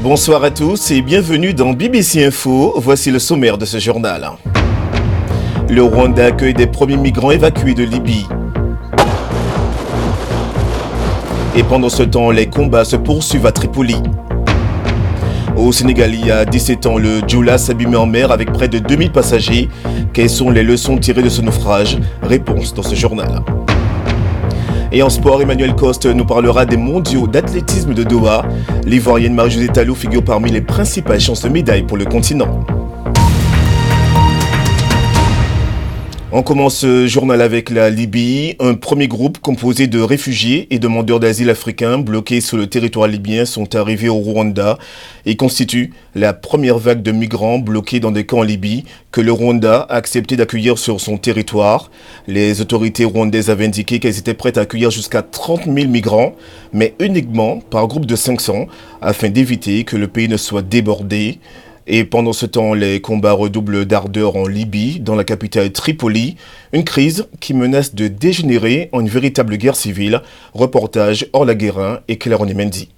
Bonsoir à tous et bienvenue dans BBC Info. Voici le sommaire de ce journal. Le Rwanda accueille des premiers migrants évacués de Libye. Et pendant ce temps, les combats se poursuivent à Tripoli. Au Sénégal, il y a 17 ans, le Jula s'abîmait en mer avec près de 2000 passagers. Quelles sont les leçons tirées de ce naufrage? Réponse dans ce journal. Et en sport, Emmanuel Coste nous parlera des mondiaux d'athlétisme de Doha. L'Ivoirienne Marie-Josée Talou figure parmi les principales chances de médailles pour le continent. On commence ce journal avec la Libye. Un premier groupe composé de réfugiés et demandeurs d'asile africains bloqués sur le territoire libyen sont arrivés au Rwanda et constituent la première vague de migrants bloqués dans des camps en Libye que le Rwanda a accepté d'accueillir sur son territoire. Les autorités rwandaises avaient indiqué qu'elles étaient prêtes à accueillir jusqu'à 30 000 migrants, mais uniquement par groupe de 500 afin d'éviter que le pays ne soit débordé. Et pendant ce temps, les combats redoublent d'ardeur en Libye, dans la capitale Tripoli, une crise qui menace de dégénérer en une véritable guerre civile. Reportage Orla Guérin et Claire Onimendi.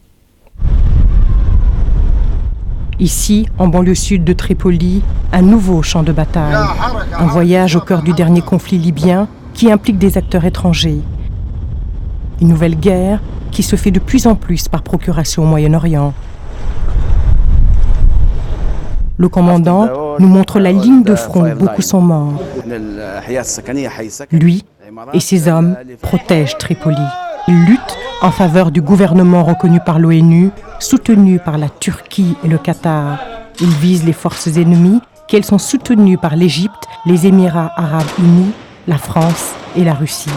Ici, en banlieue sud de Tripoli, un nouveau champ de bataille. Un voyage au cœur du dernier conflit libyen qui implique des acteurs étrangers. Une nouvelle guerre qui se fait de plus en plus par procuration au Moyen-Orient. Le commandant nous montre la ligne de front où beaucoup sont morts. Lui et ses hommes protègent Tripoli. Ils luttent en faveur du gouvernement reconnu par l'ONU, soutenu par la Turquie et le Qatar. Ils visent les forces ennemies, qu'elles sont soutenues par l'Égypte, les Émirats arabes unis, la France et la Russie.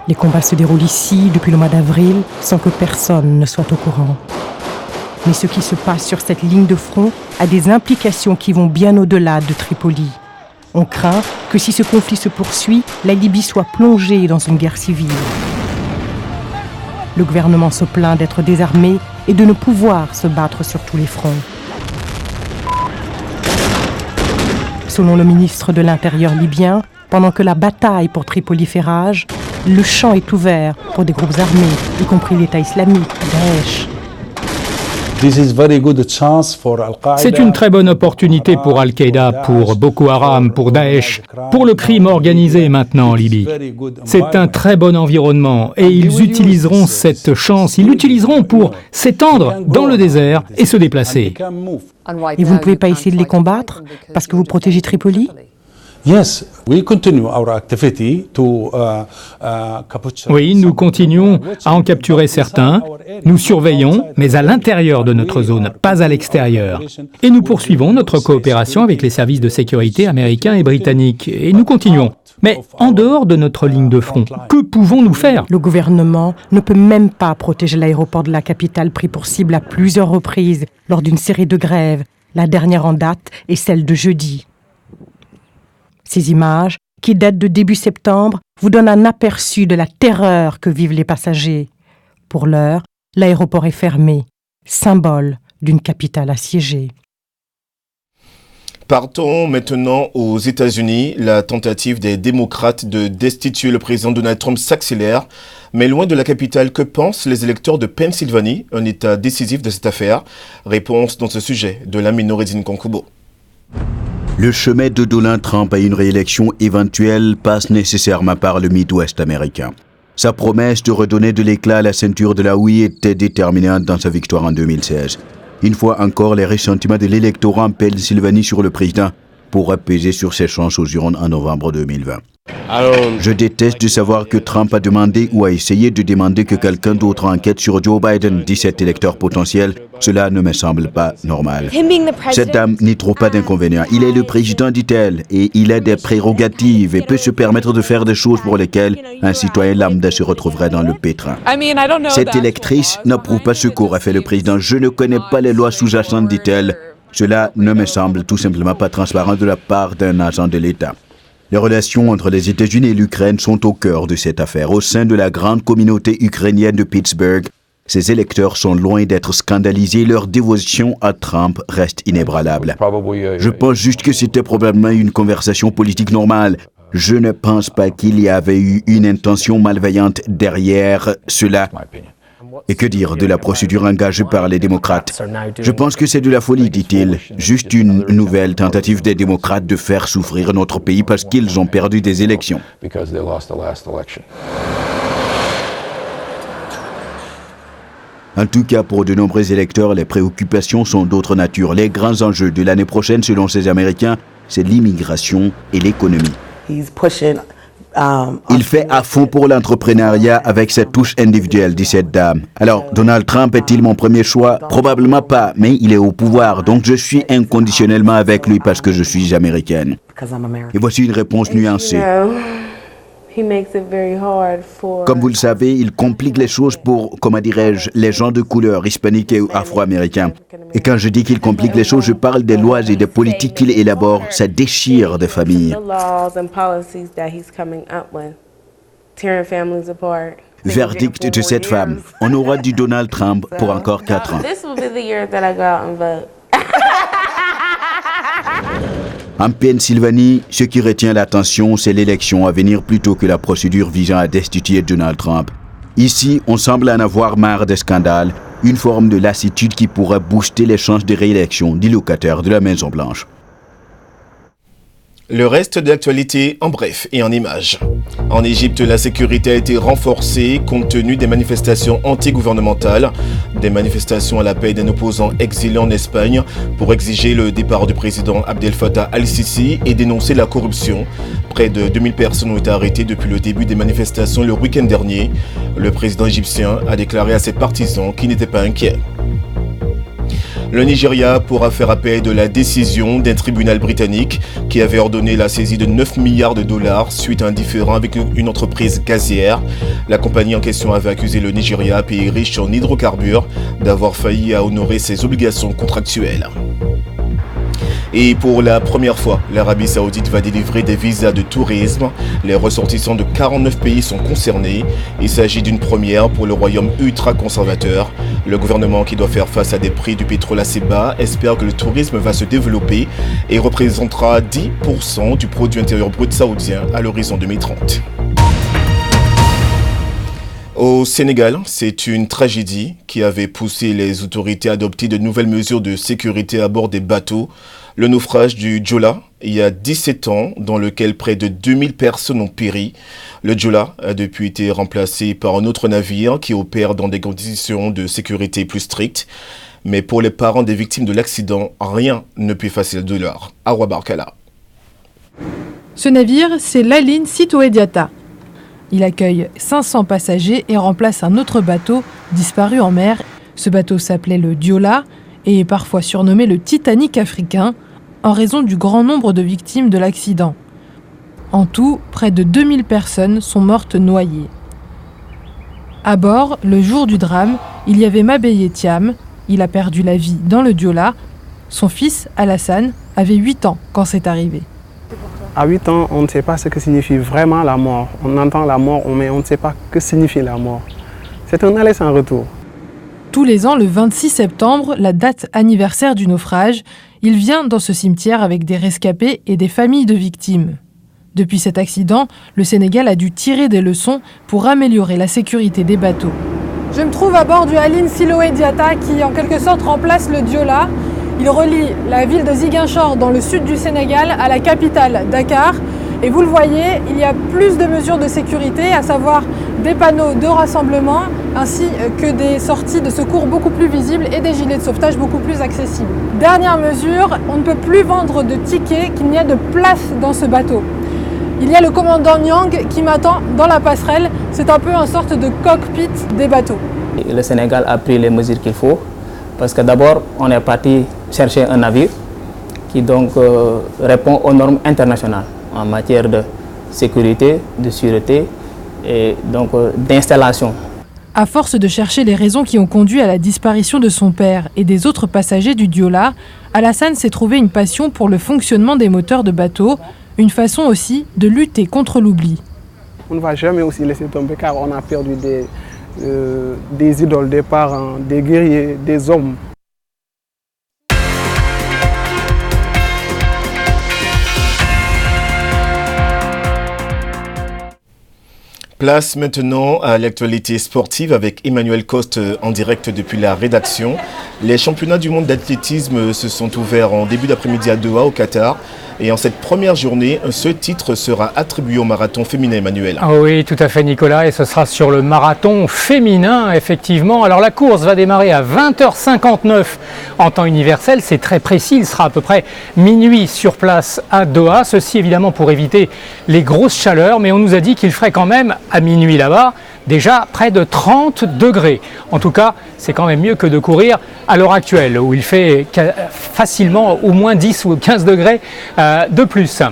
Les combats se déroulent ici depuis le mois d'avril sans que personne ne soit au courant. Mais ce qui se passe sur cette ligne de front a des implications qui vont bien au-delà de Tripoli. On craint que si ce conflit se poursuit, la Libye soit plongée dans une guerre civile. Le gouvernement se plaint d'être désarmé et de ne pouvoir se battre sur tous les fronts. Selon le ministre de l'Intérieur libyen, pendant que la bataille pour Tripoli fait rage, le champ est ouvert pour des groupes armés, y compris l'État islamique, Daesh. C'est une très bonne opportunité pour Al-Qaïda, pour Boko Haram, pour Daesh, pour le crime organisé maintenant en Libye. C'est un très bon environnement et ils utiliseront cette chance, ils l'utiliseront pour s'étendre dans le désert et se déplacer. Et vous ne pouvez pas essayer de les combattre parce que vous protégez Tripoli ? Oui, nous continuons à en capturer certains. Nous surveillons, mais à l'intérieur de notre zone, pas à l'extérieur. Et nous poursuivons notre coopération avec les services de sécurité américains et britanniques. Et nous continuons. Mais en dehors de notre ligne de front, que pouvons-nous faire ? Le gouvernement ne peut même pas protéger l'aéroport de la capitale pris pour cible à plusieurs reprises lors d'une série de grèves. La dernière en date est celle de jeudi. Ces images, qui datent de début septembre, vous donnent un aperçu de la terreur que vivent les passagers. Pour l'heure, l'aéroport est fermé, symbole d'une capitale assiégée. Partons maintenant aux États-Unis. La tentative des démocrates de destituer le président Donald Trump s'accélère. Mais loin de la capitale, que pensent les électeurs de Pennsylvanie, un état décisif de cette affaire? Réponse dans ce sujet de Lamine Noureddine Konkubo. Le chemin de Donald Trump à une réélection éventuelle passe nécessairement par le Midwest américain. Sa promesse de redonner de l'éclat à la ceinture de la oui était déterminante dans sa victoire en 2016. Une fois encore, les ressentiments de l'électorat en Pennsylvanie sur le président pourraient peser sur ses chances aux urnes en novembre 2020. Je déteste de savoir que Trump a demandé ou a essayé de demander que quelqu'un d'autre enquête sur Joe Biden, dit cet électeur potentiel. Cela ne me semble pas normal. Cette dame n'y trouve pas d'inconvénient. Il est le président, dit-elle, et il a des prérogatives et peut se permettre de faire des choses pour lesquelles un citoyen lambda se retrouverait dans le pétrin. Cette électrice n'approuve pas ce qu'aurait fait le président. Je ne connais pas les lois sous-jacentes, dit-elle. Cela ne me semble tout simplement pas transparent de la part d'un agent de l'État. Les relations entre les États-Unis et l'Ukraine sont au cœur de cette affaire. Au sein de la grande communauté ukrainienne de Pittsburgh, ses électeurs sont loin d'être scandalisés. Leur dévotion à Trump reste inébranlable. Je pense juste que c'était probablement une conversation politique normale. Je ne pense pas qu'il y avait eu une intention malveillante derrière cela. Et que dire de la procédure engagée par les démocrates? Je pense que c'est de la folie, dit-il. Juste une nouvelle tentative des démocrates de faire souffrir notre pays parce qu'ils ont perdu des élections. En tout cas, pour de nombreux électeurs, les préoccupations sont d'autre nature. Les grands enjeux de l'année prochaine, selon ces Américains, c'est l'immigration et l'économie. Il fait à fond pour l'entrepreneuriat avec cette touche individuelle, dit cette dame. Alors, Donald Trump est-il mon premier choix? Probablement pas, mais il est au pouvoir, donc je suis inconditionnellement avec lui parce que je suis américaine. Et voici une réponse nuancée. Comme vous le savez, il complique les choses pour, les gens de couleur, hispaniques et afro-américains. Et quand je dis qu'il complique les choses, je parle des lois et des politiques qu'il élabore. Ça déchire des familles. Verdict de cette femme. On aura du Donald Trump pour encore 4 ans. En Pennsylvanie, ce qui retient l'attention, c'est l'élection à venir plutôt que la procédure visant à destituer Donald Trump. Ici, on semble en avoir marre des scandales, une forme de lassitude qui pourrait booster les chances de réélection des locataires de la Maison-Blanche. Le reste de l'actualité en bref et en images. En Égypte, la sécurité a été renforcée compte tenu des manifestations anti-gouvernementales. Des manifestations à l'appel d'un opposant exilé en Espagne pour exiger le départ du président Abdel Fattah al-Sisi et dénoncer la corruption. Près de 2000 personnes ont été arrêtées depuis le début des manifestations le week-end dernier. Le président égyptien a déclaré à ses partisans qu'il n'était pas inquiet. Le Nigeria pourra faire appel de la décision d'un tribunal britannique qui avait ordonné la saisie de 9 milliards de dollars suite à un différend avec une entreprise gazière. La compagnie en question avait accusé le Nigeria, pays riche en hydrocarbures, d'avoir failli à honorer ses obligations contractuelles. Et pour la première fois, l'Arabie Saoudite va délivrer des visas de tourisme. Les ressortissants de 49 pays sont concernés. Il s'agit d'une première pour le royaume ultra-conservateur. Le gouvernement, qui doit faire face à des prix du pétrole assez bas, espère que le tourisme va se développer et représentera 10% du produit intérieur brut saoudien à l'horizon 2030. Au Sénégal, c'est une tragédie qui avait poussé les autorités à adopter de nouvelles mesures de sécurité à bord des bateaux. Le naufrage du Joola, il y a 17 ans, dans lequel près de 2000 personnes ont péri. Le Joola a depuis été remplacé par un autre navire qui opère dans des conditions de sécurité plus strictes. Mais pour les parents des victimes de l'accident, rien ne peut effacer le douleur. Awa Barkala. Ce navire, c'est l'Aline Sitoé Diatta. Il accueille 500 passagers et remplace un autre bateau disparu en mer. Ce bateau s'appelait le Joola et est parfois surnommé le Titanic africain en raison du grand nombre de victimes de l'accident. En tout, près de 2000 personnes sont mortes noyées. À bord, le jour du drame, il y avait Mabeye Thiam. Il a perdu la vie dans le Joola. Son fils, Alassane, avait 8 ans quand c'est arrivé. À 8 ans, on ne sait pas ce que signifie vraiment la mort. On entend la mort, mais on ne sait pas ce que signifie la mort. C'est un aller sans retour. Tous les ans, le 26 septembre, la date anniversaire du naufrage, il vient dans ce cimetière avec des rescapés et des familles de victimes. Depuis cet accident, le Sénégal a dû tirer des leçons pour améliorer la sécurité des bateaux. Je me trouve à bord du Aline Sitoé Diatta qui, en quelque sorte, remplace le Joola. Il relie la ville de Ziguinchor dans le sud du Sénégal à la capitale, Dakar. Et vous le voyez, il y a plus de mesures de sécurité, à savoir des panneaux de rassemblement, ainsi que des sorties de secours beaucoup plus visibles et des gilets de sauvetage beaucoup plus accessibles. Dernière mesure, on ne peut plus vendre de tickets qu'il n'y a de place dans ce bateau. Il y a le commandant Nyang qui m'attend dans la passerelle. C'est un peu une sorte de cockpit des bateaux. Le Sénégal a pris les mesures qu'il faut, parce que d'abord, on est parti chercher un navire qui donc répond aux normes internationales en matière de sécurité, de sûreté et donc d'installation. À force de chercher les raisons qui ont conduit à la disparition de son père et des autres passagers du Joola, Alassane s'est trouvé une passion pour le fonctionnement des moteurs de bateaux, Une façon aussi de lutter contre l'oubli. On ne va jamais aussi laisser tomber car on a perdu des idoles, des parents, des guerriers, des hommes. Place maintenant à l'actualité sportive avec Emmanuel Coste en direct depuis la rédaction. Les championnats du monde d'athlétisme se sont ouverts en début d'après-midi à Doha au Qatar. Et en cette première journée, un seul titre sera attribué au marathon féminin, Emmanuel. Ah oui, tout à fait Nicolas, et ce sera sur le marathon féminin, effectivement. Alors la course va démarrer à 20h59 en temps universel, c'est très précis, il sera à peu près minuit sur place à Doha. Ceci évidemment pour éviter les grosses chaleurs, mais on nous a dit qu'il ferait quand même à minuit là-bas déjà près de 30 degrés. En tout cas, c'est quand même mieux que de courir à l'heure actuelle où il fait facilement au moins 10 ou 15 degrés de plus.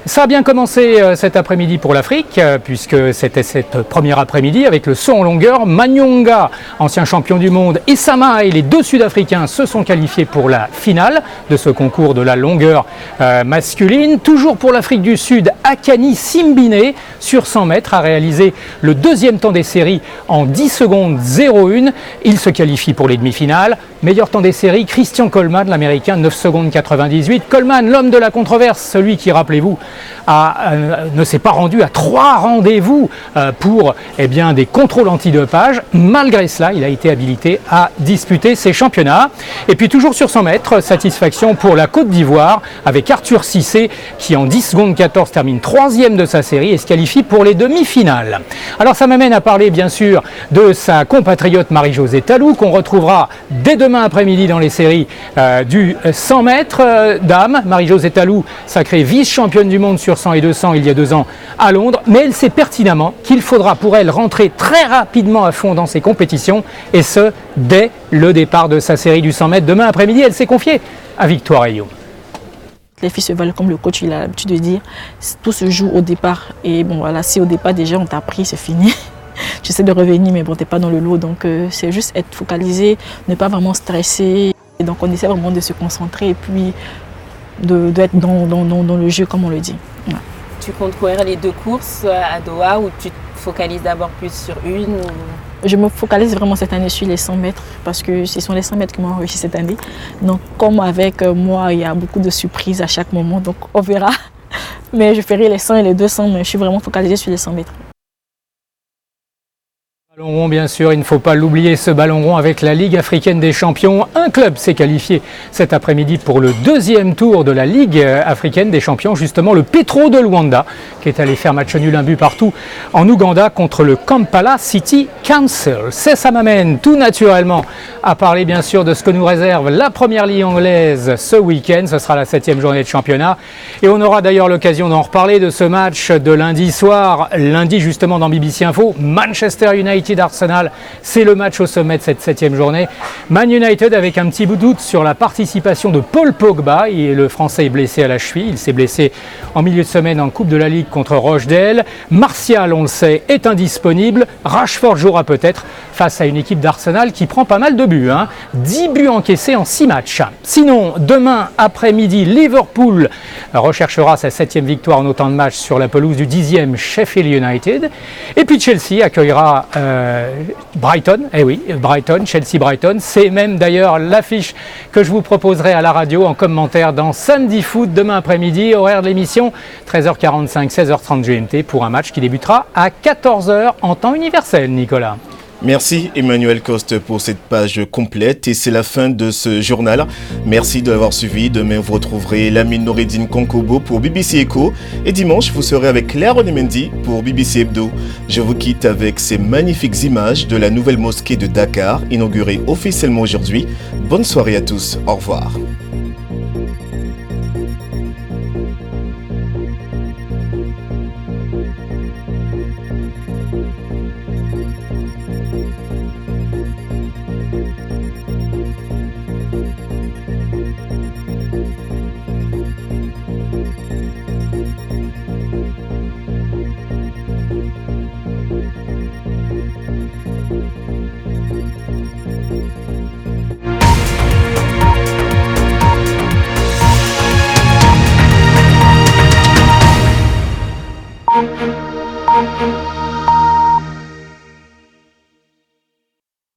Ça a bien commencé cet après-midi pour l'Afrique puisque c'était cette première après-midi avec le saut en longueur. Manyonga, ancien champion du monde, et Samaï, les deux Sud-Africains, se sont qualifiés pour la finale de ce concours de la longueur masculine. Toujours pour l'Afrique du Sud, Akani Simbine, sur 100 mètres, a réalisé le deuxième temps des séries en 10 secondes 01. Il se qualifie pour les demi-finales. Meilleur temps des séries, Christian Coleman, l'Américain, 9 secondes 98. Coleman, l'homme de la controverse, celui qui, rappelez-vous, ne s'est pas rendu à 3 rendez-vous pour des contrôles antidopage. Malgré cela, il a été habilité à disputer ces championnats. Et puis toujours sur 100 mètres, satisfaction pour la Côte d'Ivoire avec Arthur Cissé qui en 10 secondes 14 termine 3e de sa série et se qualifie pour les demi-finales. Alors ça m'amène à parler bien sûr de sa compatriote Marie-Josée Tallou qu'on retrouvera dès demain après-midi dans les séries du 100 mètres dames. Marie-Josée Tallou, sacrée vice-championne du monde sur 100 et 200 il y a 2 ans à Londres, mais elle sait pertinemment qu'il faudra pour elle rentrer très rapidement à fond dans ses compétitions et ce, dès le départ de sa série du 100 mètres demain après-midi. Elle s'est confiée à Victoire Ayot. Les filles se valent comme le coach il a l'habitude de dire, tout se joue au départ et bon voilà, si au départ déjà on t'a pris, c'est fini. J'essaie de revenir mais bon t'es pas dans le lot donc c'est juste être focalisé, ne pas vraiment stresser. Et donc on essaie vraiment de se concentrer et puis d'être dans le jeu comme on le dit. Ouais. Tu comptes courir les 2 courses à Doha ou tu te focalises d'abord plus sur une ou... Je me focalise vraiment cette année sur les 100 mètres parce que ce sont les 100 mètres qui m'ont réussi cette année. Donc comme avec moi, il y a beaucoup de surprises à chaque moment, donc on verra. Mais je ferai les 100 et les 200, mais je suis vraiment focalisée sur les 100 mètres. Ballon rond, bien sûr, il ne faut pas l'oublier, ce ballon rond avec la Ligue africaine des champions. Un club s'est qualifié cet après-midi pour le 2e tour de la Ligue africaine des champions, justement le Petro de Luanda, qui est allé faire match nul 1 but partout en Ouganda contre le Kampala City Council. Ça m'amène tout naturellement à parler bien sûr de ce que nous réserve la première ligue anglaise ce week-end. Ce sera la 7e journée de championnat et on aura d'ailleurs l'occasion d'en reparler de ce match de lundi soir, lundi justement dans BBC Info, Manchester United Arsenal, c'est le match au sommet de cette 7e journée. Man United avec un petit bout de doute sur la participation de Paul Pogba. Le Français est blessé à la cheville, il s'est blessé en milieu de semaine en Coupe de la Ligue contre Rochdale. Martial, on le sait, est indisponible. Rashford jouera peut-être face à une équipe d'Arsenal qui prend pas mal de buts. 10 buts encaissés en 6 matchs. Sinon, demain après-midi, Liverpool recherchera sa 7e victoire en autant de matchs sur la pelouse du 10e Sheffield United. Et puis Chelsea accueillera Brighton, Chelsea-Brighton, c'est même d'ailleurs l'affiche que je vous proposerai à la radio en commentaire dans Samedi Foot demain après-midi, horaire de l'émission 13h45, 16h30 GMT pour un match qui débutera à 14h en temps universel, Nicolas. Merci Emmanuel Coste pour cette page complète et c'est la fin de ce journal. Merci de l'avoir suivi. Demain vous retrouverez Lamine Noureddine Konkobo pour BBC Echo et dimanche vous serez avec Claire Onemendi pour BBC Hebdo. Je vous quitte avec ces magnifiques images de la nouvelle mosquée de Dakar inaugurée officiellement aujourd'hui. Bonne soirée à tous. Au revoir.